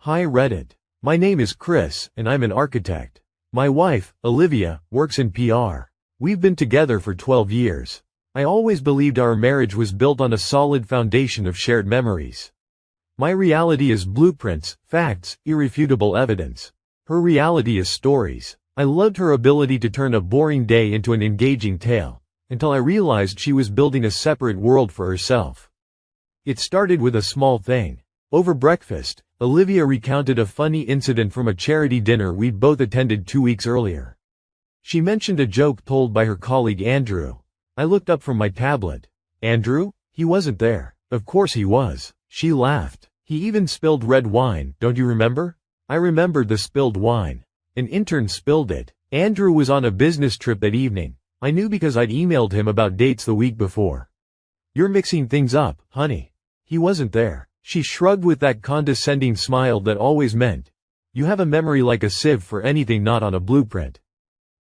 Hi Reddit. My name is Chris, and I'm an architect. My wife, Olivia, works in PR. We've been together for 12 years. I always believed our marriage was built on a solid foundation of shared memories. My reality is blueprints, facts, irrefutable evidence. Her reality is stories. I loved her ability to turn a boring day into an engaging tale, until I realized she was building a separate world for herself. It started with a small thing. Over breakfast, Olivia recounted a funny incident from a charity dinner we'd both attended 2 weeks earlier. She mentioned a joke told by her colleague Andrew. I looked up from my tablet. Andrew? He wasn't there. Of course he was. She laughed. He even spilled red wine, don't you remember? I remembered the spilled wine. An intern spilled it. Andrew was on a business trip that evening. I knew because I'd emailed him about dates the week before. You're mixing things up, honey. He wasn't there. She shrugged with that condescending smile that always meant, you have a memory like a sieve for anything not on a blueprint.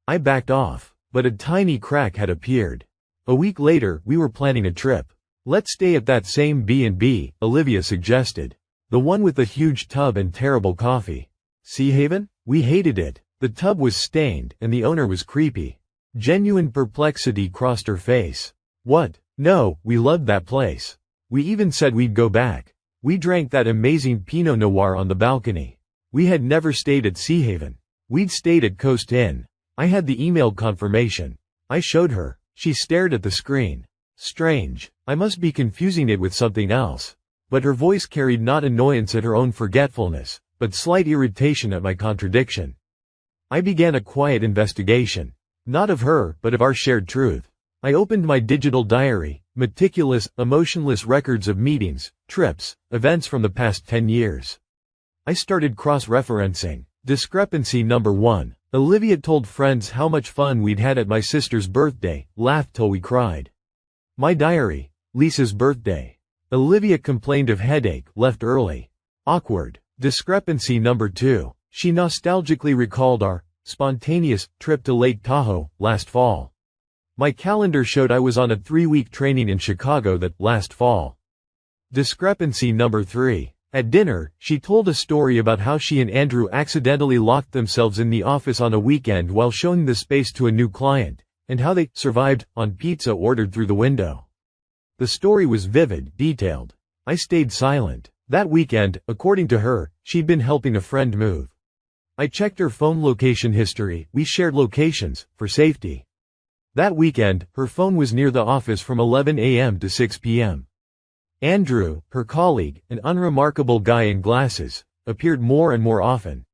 I backed off, but a tiny crack had appeared. A week later, we were planning a trip. Let's stay at that same B&B, Olivia suggested. The one with the huge tub and terrible coffee. Sea Haven? We hated it. The tub was stained, and the owner was creepy. Genuine perplexity crossed her face. What? No, we loved that place. We even said we'd go back. We drank that amazing Pinot Noir on the balcony. We had never stayed at Sea Haven. We'd stayed at Coast Inn. I had the email confirmation. I showed her. She stared at the screen. Strange. I must be confusing it with something else. But her voice carried not annoyance at her own forgetfulness, but slight irritation at my contradiction. I began a quiet investigation. Not of her, but of our shared truth. I opened my digital diary, meticulous, emotionless records of meetings, trips, events from the past 10 years. I started cross-referencing. Discrepancy number 1. Olivia told friends how much fun we'd had at my sister's birthday, laughed till we cried. My diary. Lisa's birthday. Olivia complained of headache, left early. Awkward. Discrepancy number 2. She nostalgically recalled our spontaneous trip to Lake Tahoe last fall. My calendar showed I was on a 3-week training in Chicago that last fall. Discrepancy number 3. At dinner, she told a story about how she and Andrew accidentally locked themselves in the office on a weekend while showing the space to a new client, and how they survived on pizza ordered through the window. The story was vivid, detailed. I stayed silent. That weekend, according to her, she'd been helping a friend move. I checked her phone location history. We shared locations, for safety. That weekend, her phone was near the office from 11 a.m. to 6 p.m. Andrew, her colleague, an unremarkable guy in glasses, appeared more and more often.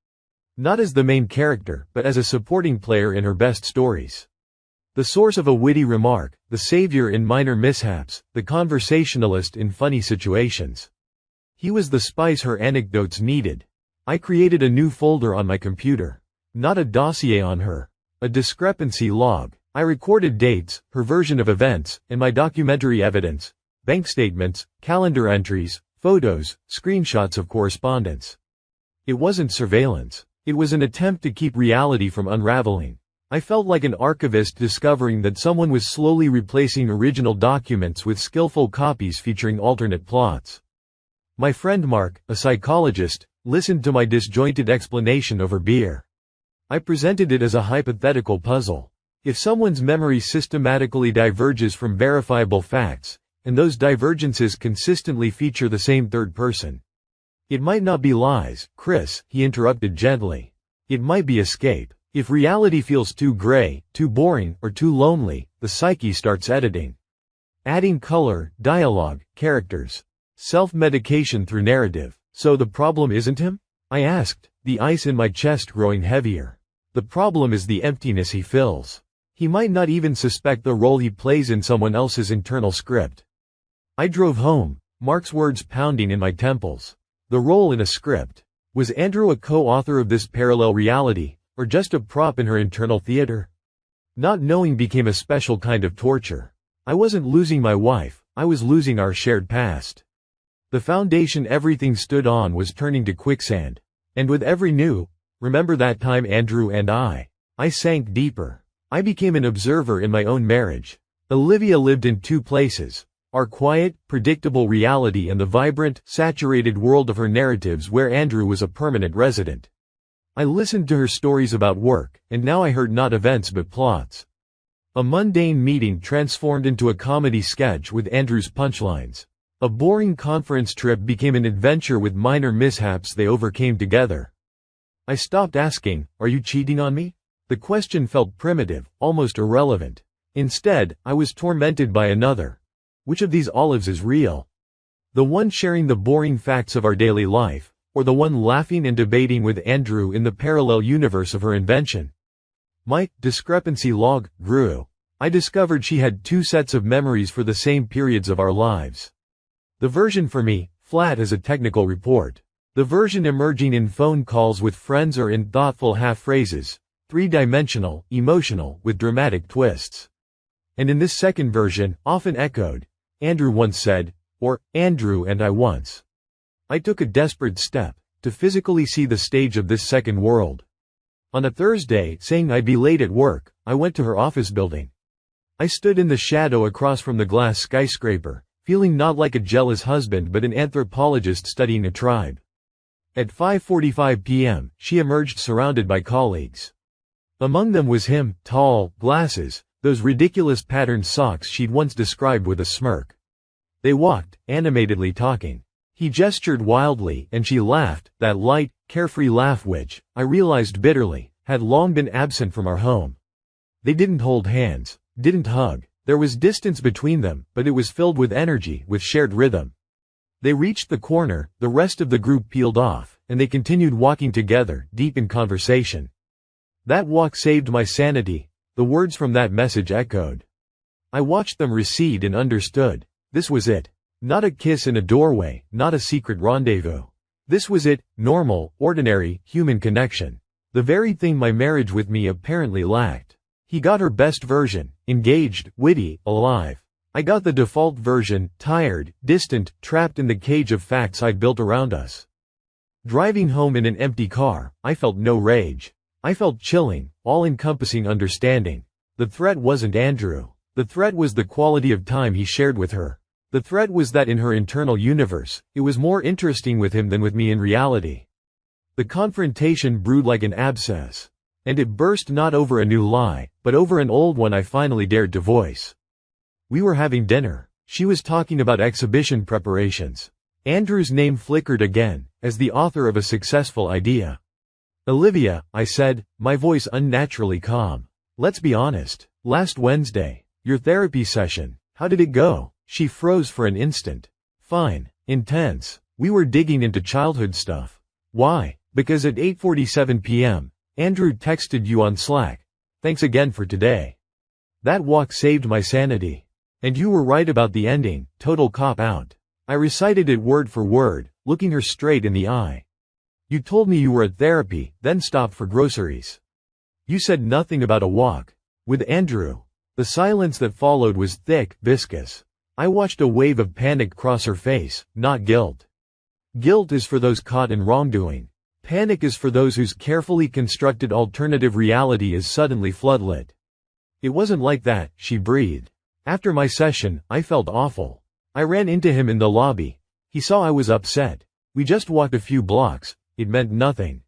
Not as the main character, but as a supporting player in her best stories. The source of a witty remark, the savior in minor mishaps, the conversationalist in funny situations. He was the spice her anecdotes needed. I created a new folder on my computer. Not a dossier on her. A discrepancy log. I recorded dates, her version of events, and my documentary evidence, bank statements, calendar entries, photos, screenshots of correspondence. It wasn't surveillance. It was an attempt to keep reality from unraveling. I felt like an archivist discovering that someone was slowly replacing original documents with skillful copies featuring alternate plots. My friend Mark, a psychologist, listened to my disjointed explanation over beer. I presented it as a hypothetical puzzle. If someone's memory systematically diverges from verifiable facts, and those divergences consistently feature the same third person, it might not be lies, Chris, he interrupted gently. It might be escape. If reality feels too gray, too boring, or too lonely, the psyche starts editing. Adding color, dialogue, characters. Self-medication through narrative. So the problem isn't him? I asked, the ice in my chest growing heavier. The problem is the emptiness he fills. He might not even suspect the role he plays in someone else's internal script. I drove home, Mark's words pounding in my temples. The role in a script. Was Andrew a co-author of this parallel reality, or just a prop in her internal theater? Not knowing became a special kind of torture. I wasn't losing my wife, I was losing our shared past. The foundation everything stood on was turning to quicksand. And with every new, remember that time Andrew and I sank deeper. I became an observer in my own marriage. Olivia lived in 2 places, our quiet, predictable reality and the vibrant, saturated world of her narratives where Andrew was a permanent resident. I listened to her stories about work, and now I heard not events but plots. A mundane meeting transformed into a comedy sketch with Andrew's punchlines. A boring conference trip became an adventure with minor mishaps they overcame together. I stopped asking, "Are you cheating on me?" The question felt primitive, almost irrelevant. Instead, I was tormented by another. Which of these olives is real? The one sharing the boring facts of our daily life, or the one laughing and debating with Andrew in the parallel universe of her invention? My discrepancy log grew. I discovered she had two sets of memories for the same periods of our lives. The version for me, flat as a technical report. The version emerging in phone calls with friends or in thoughtful half-phrases, three-dimensional, emotional, with dramatic twists. And in this second version, often echoed, Andrew once said, or Andrew and I once. I took a desperate step, to physically see the stage of this second world. On a Thursday, saying I'd be late at work, I went to her office building. I stood in the shadow across from the glass skyscraper, feeling not like a jealous husband but an anthropologist studying a tribe. At 5:45 p.m., she emerged surrounded by colleagues. Among them was him, tall, glasses, those ridiculous patterned socks she'd once described with a smirk. They walked, animatedly talking. He gestured wildly, and she laughed, that light, carefree laugh which, I realized bitterly, had long been absent from our home. They didn't hold hands, didn't hug. There was distance between them, but it was filled with energy, with shared rhythm. They reached the corner, the rest of the group peeled off, and they continued walking together, deep in conversation. That walk saved my sanity, the words from that message echoed. I watched them recede and understood. This was it. Not a kiss in a doorway, not a secret rendezvous. This was it, normal, ordinary, human connection. The very thing my marriage with me apparently lacked. He got her best version, engaged, witty, alive. I got the default version, tired, distant, trapped in the cage of facts I'd built around us. Driving home in an empty car, I felt no rage. I felt chilling, all-encompassing understanding. The threat wasn't Andrew. The threat was the quality of time he shared with her. The threat was that in her internal universe, it was more interesting with him than with me in reality. The confrontation brewed like an abscess. And it burst not over a new lie, but over an old one I finally dared to voice. We were having dinner. She was talking about exhibition preparations. Andrew's name flickered again, as the author of a successful idea. "Olivia," I said, my voice unnaturally calm. "Let's be honest. Last Wednesday, your therapy session, how did it go?" She froze for an instant. "Fine. Intense. We were digging into childhood stuff." "Why?" "Because at 8:47 p.m., Andrew texted you on Slack. Thanks again for today." That walk saved my sanity. "And you were right about the ending, total cop-out." I recited it word for word, looking her straight in the eye. "You told me you were at therapy, then stopped for groceries. You said nothing about a walk. With Andrew." The silence that followed was thick, viscous. I watched a wave of panic cross her face, not guilt. Guilt is for those caught in wrongdoing. Panic is for those whose carefully constructed alternative reality is suddenly floodlit. "It wasn't like that," she breathed. "After my session, I felt awful. I ran into him in the lobby. He saw I was upset. We just walked a few blocks. It meant nothing."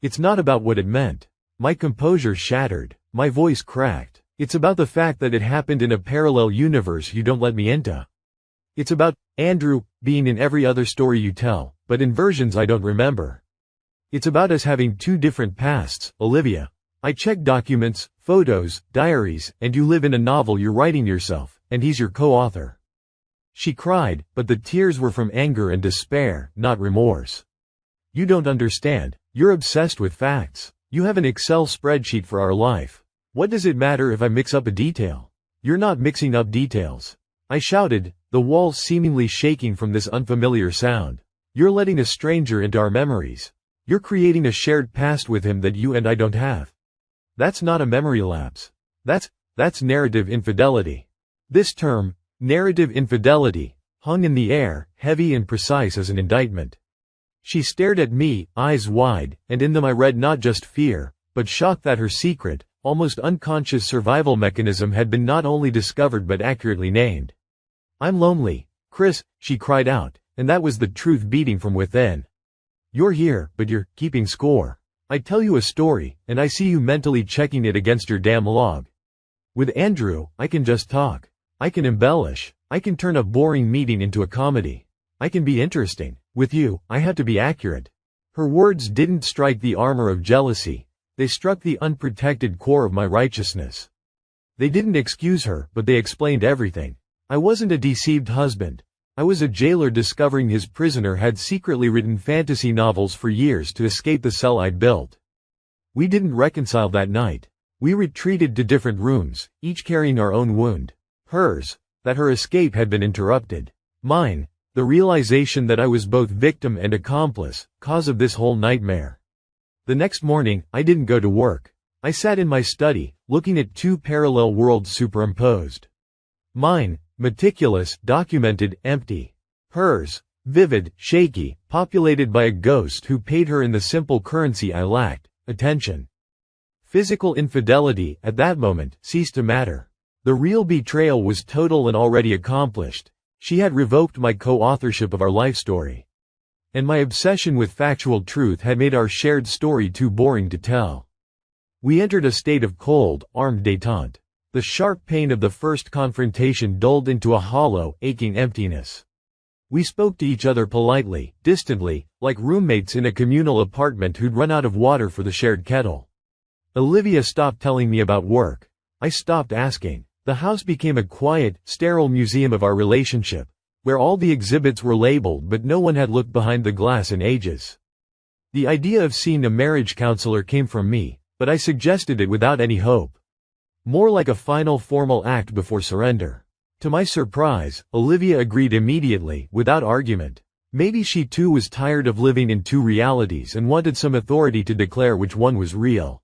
It's not about what it meant. My composure shattered. My voice cracked. It's about the fact that it happened in a parallel universe you don't let me into. It's about Andrew being in every other story you tell, but in versions I don't remember. It's about us having two different pasts, Olivia. I check documents, photos, diaries, and you live in a novel you're writing yourself, and he's your co-author. She cried, but the tears were from anger and despair, not remorse. "You don't understand. You're obsessed with facts. You have an Excel spreadsheet for our life. What does it matter if I mix up a detail? You're not mixing up details." I shouted, the walls seemingly shaking from this unfamiliar sound. "You're letting a stranger into our memories. You're creating a shared past with him that you and I don't have. That's not a memory lapse. That's narrative infidelity." This term, narrative infidelity, hung in the air, heavy and precise as an indictment. She stared at me, eyes wide, and in them I read not just fear, but shock that her secret, almost unconscious survival mechanism had been not only discovered but accurately named. I'm lonely, Chris, she cried out, and that was the truth beating from within. You're here, but you're keeping score. I tell you a story, and I see you mentally checking it against your damn log. With Andrew, I can just talk. I can embellish. I can turn a boring meeting into a comedy. I can be interesting. With you, I have to be accurate. Her words didn't strike the armor of jealousy. They struck the unprotected core of my righteousness. They didn't excuse her, but they explained everything. I wasn't a deceived husband. I was a jailer discovering his prisoner had secretly written fantasy novels for years to escape the cell I'd built. We didn't reconcile that night. We retreated to different rooms, each carrying our own wound. Hers, that her escape had been interrupted. Mine, the realization that I was both victim and accomplice, cause of this whole nightmare. The next morning, I didn't go to work. I sat in my study, looking at two parallel worlds superimposed. Mine, meticulous, documented, empty. Hers, vivid, shaky, populated by a ghost who paid her in the simple currency I lacked, attention. Physical infidelity, at that moment, ceased to matter. The real betrayal was total and already accomplished. She had revoked my co-authorship of our life story. And my obsession with factual truth had made our shared story too boring to tell. We entered a state of cold, armed détente. The sharp pain of the first confrontation dulled into a hollow, aching emptiness. We spoke to each other politely, distantly, like roommates in a communal apartment who'd run out of water for the shared kettle. Olivia stopped telling me about work. I stopped asking. The house became a quiet, sterile museum of our relationship, where all the exhibits were labeled but no one had looked behind the glass in ages. The idea of seeing a marriage counselor came from me, but I suggested it without any hope. More like a final formal act before surrender. To my surprise, Olivia agreed immediately, without argument. Maybe she too was tired of living in two realities and wanted some authority to declare which one was real.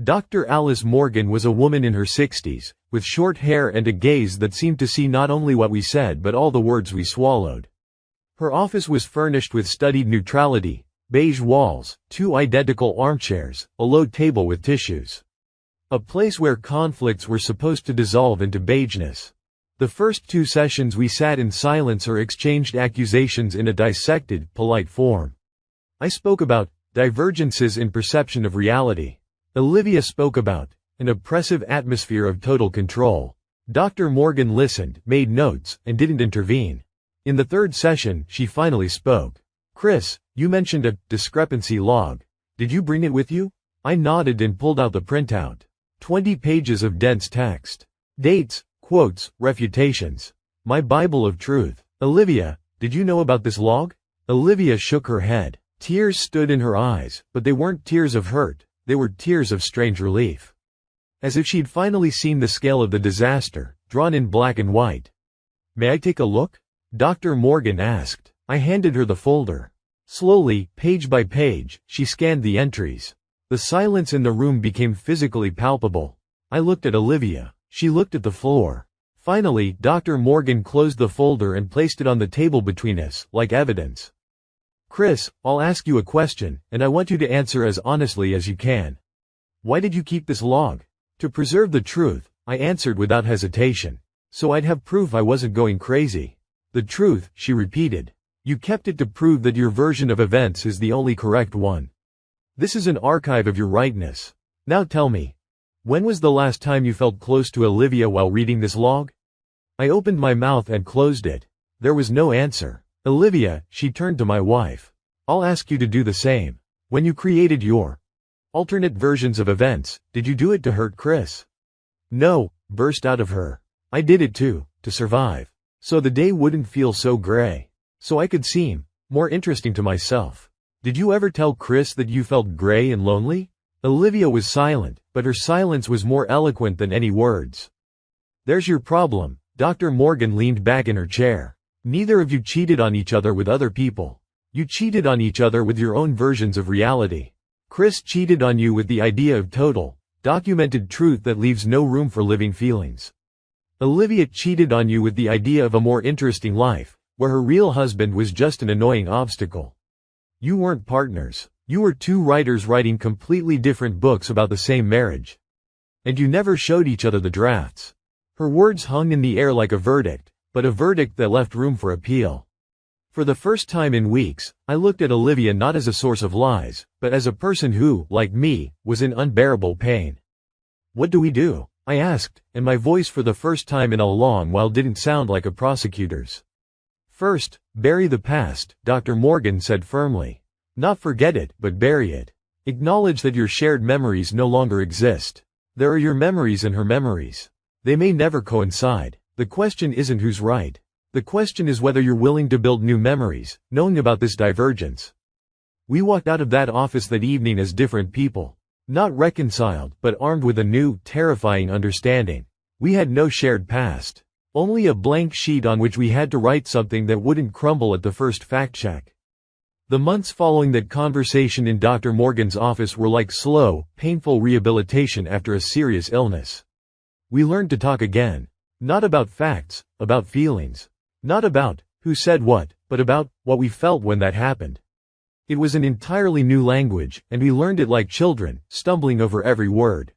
Dr. Alice Morgan was a woman in her 60s, with short hair and a gaze that seemed to see not only what we said but all the words we swallowed. Her office was furnished with studied neutrality, beige walls, two identical armchairs, a low table with tissues. A place where conflicts were supposed to dissolve into beigeness. The first 2 sessions we sat in silence or exchanged accusations in a dissected, polite form. I spoke about divergences in perception of reality. Olivia spoke about an oppressive atmosphere of total control. Dr. Morgan listened, made notes, and didn't intervene. In the 3rd session, she finally spoke. Chris, you mentioned a discrepancy log. Did you bring it with you? I nodded and pulled out the printout. 20 pages of dense text. Dates, quotes, refutations. My Bible of truth. Olivia, did you know about this log? Olivia shook her head. Tears stood in her eyes, but they weren't tears of hurt. They were tears of strange relief. As if she'd finally seen the scale of the disaster, drawn in black and white. May I take a look? Dr. Morgan asked. I handed her the folder. Slowly, page by page, she scanned the entries. The silence in the room became physically palpable. I looked at Olivia. She looked at the floor. Finally, Dr. Morgan closed the folder and placed it on the table between us, like evidence. Chris, I'll ask you a question, and I want you to answer as honestly as you can. Why did you keep this log? To preserve the truth, I answered without hesitation. So I'd have proof I wasn't going crazy. The truth, she repeated. You kept it to prove that your version of events is the only correct one. This is an archive of your rightness. Now tell me, when was the last time you felt close to Olivia while reading this log? I opened my mouth and closed it. There was no answer. Olivia, she turned to my wife. I'll ask you to do the same. When you created your alternate versions of events, did you do it to hurt Chris? No, burst out of her. I did it to survive. So the day wouldn't feel so gray. So I could seem more interesting to myself. Did you ever tell Chris that you felt gray and lonely? Olivia was silent, but her silence was more eloquent than any words. There's your problem. Dr. Morgan leaned back in her chair. Neither of you cheated on each other with other people. You cheated on each other with your own versions of reality. Chris cheated on you with the idea of total, documented truth that leaves no room for living feelings. Olivia cheated on you with the idea of a more interesting life, where her real husband was just an annoying obstacle. You weren't partners. You were two writers writing completely different books about the same marriage. And you never showed each other the drafts. Her words hung in the air like a verdict, but a verdict that left room for appeal. For the first time in weeks, I looked at Olivia not as a source of lies, but as a person who, like me, was in unbearable pain. "What do we do?" I asked, and my voice for the first time in a long while didn't sound like a prosecutor's. "First, bury the past," Dr. Morgan said firmly. "Not forget it, but bury it. Acknowledge that your shared memories no longer exist. There are your memories and her memories. They may never coincide. The question isn't who's right. The question is whether you're willing to build new memories, knowing about this divergence." We walked out of that office that evening as different people. Not reconciled, but armed with a new, terrifying understanding. We had no shared past. Only a blank sheet on which we had to write something that wouldn't crumble at the first fact check. The months following that conversation in Dr. Morgan's office were like slow, painful rehabilitation after a serious illness. We learned to talk again. Not about facts, about feelings. Not about who said what, but about what we felt when that happened. It was an entirely new language, and we learned it like children, stumbling over every word.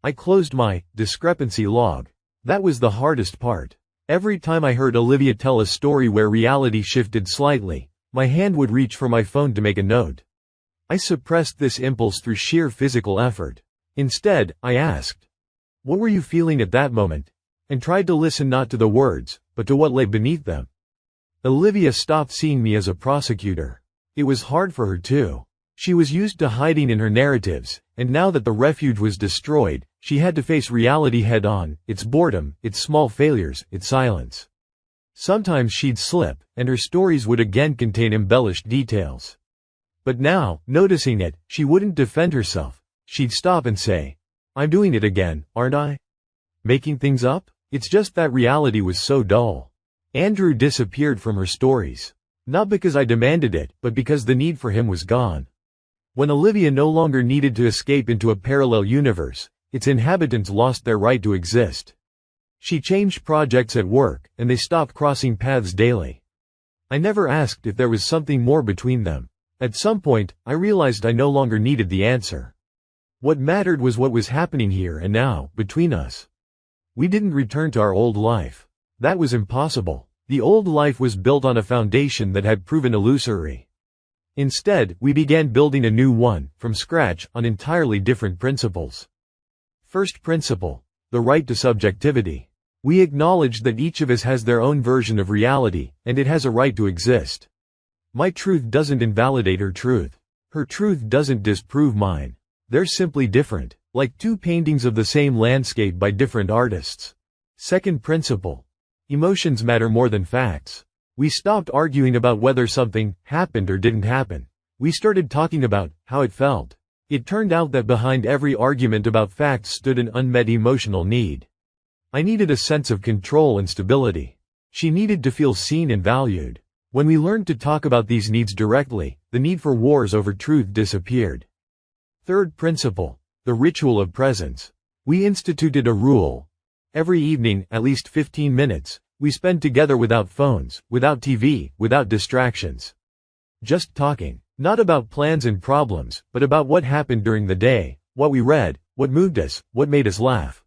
I closed my discrepancy log. That was the hardest part. Every time I heard Olivia tell a story where reality shifted slightly, my hand would reach for my phone to make a note. I suppressed this impulse through sheer physical effort. Instead, I asked, "What were you feeling at that moment?" and tried to listen not to the words, but to what lay beneath them. Olivia stopped seeing me as a prosecutor. It was hard for her too. She was used to hiding in her narratives, and now that the refuge was destroyed, she had to face reality head-on, its boredom, its small failures, its silence. Sometimes she'd slip, and her stories would again contain embellished details. But now, noticing it, she wouldn't defend herself. She'd stop and say, "I'm doing it again, aren't I? Making things up? It's just that reality was so dull." Andrew disappeared from her stories. Not because I demanded it, but because the need for him was gone. When Olivia no longer needed to escape into a parallel universe, its inhabitants lost their right to exist. She changed projects at work, and they stopped crossing paths daily. I never asked if there was something more between them. At some point, I realized I no longer needed the answer. What mattered was what was happening here and now, between us. We didn't return to our old life. That was impossible. The old life was built on a foundation that had proven illusory. Instead, we began building a new one, from scratch, on entirely different principles. First principle: the right to subjectivity. We acknowledge that each of us has their own version of reality, and it has a right to exist. My truth doesn't invalidate her truth. Her truth doesn't disprove mine. They're simply different, like two paintings of the same landscape by different artists. Second principle: emotions matter more than facts. We stopped arguing about whether something happened or didn't happen. We started talking about how it felt. It turned out that behind every argument about facts stood an unmet emotional need. I needed a sense of control and stability. She needed to feel seen and valued. When we learned to talk about these needs directly, the need for wars over truth disappeared. Third principle: the ritual of presence. We instituted a rule. Every evening, at least 15 minutes, we spend together without phones, without TV, without distractions. Just talking. Not about plans and problems, but about what happened during the day, what we read, what moved us, what made us laugh.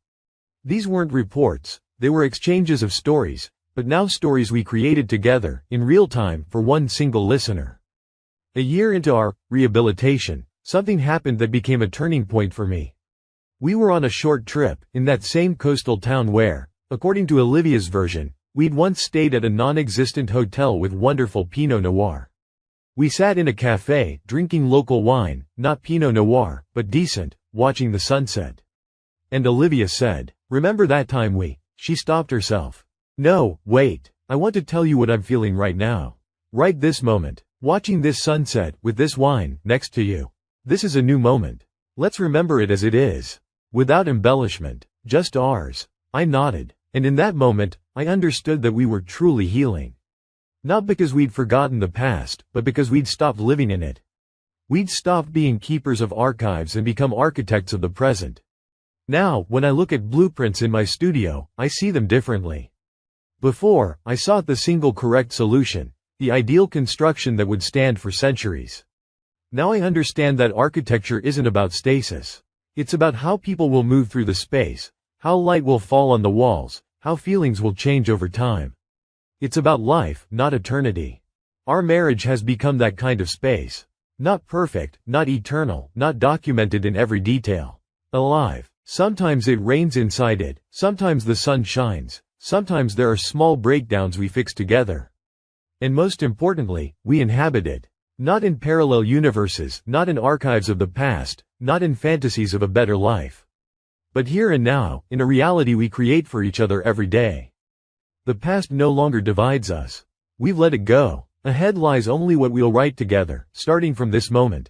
These weren't reports, they were exchanges of stories, but now stories we created together, in real time, for one single listener. A year into our rehabilitation, something happened that became a turning point for me. We were on a short trip, in that same coastal town where, according to Olivia's version, we'd once stayed at a non-existent hotel with wonderful Pinot Noir. We sat in a cafe, drinking local wine, not Pinot Noir, but decent, watching the sunset. And Olivia said, "Remember that time She stopped herself. "No, wait, I want to tell you what I'm feeling right now. Right this moment, watching this sunset, with this wine, next to you. This is a new moment. Let's remember it as it is. Without embellishment, just ours." I nodded, and in that moment, I understood that we were truly healing. Not because we'd forgotten the past, but because we'd stopped living in it. We'd stopped being keepers of archives and become architects of the present. Now, when I look at blueprints in my studio, I see them differently. Before, I sought the single correct solution, the ideal construction that would stand for centuries. Now I understand that architecture isn't about stasis. It's about how people will move through the space, how light will fall on the walls, how feelings will change over time. It's about life, not eternity. Our marriage has become that kind of space. Not perfect, not eternal, not documented in every detail. Alive. Sometimes it rains inside it, sometimes the sun shines, sometimes there are small breakdowns we fix together. And most importantly, we inhabit it. Not in parallel universes, not in archives of the past, not in fantasies of a better life. But here and now, in a reality we create for each other every day. The past no longer divides us. We've let it go. Ahead lies only what we'll write together, starting from this moment.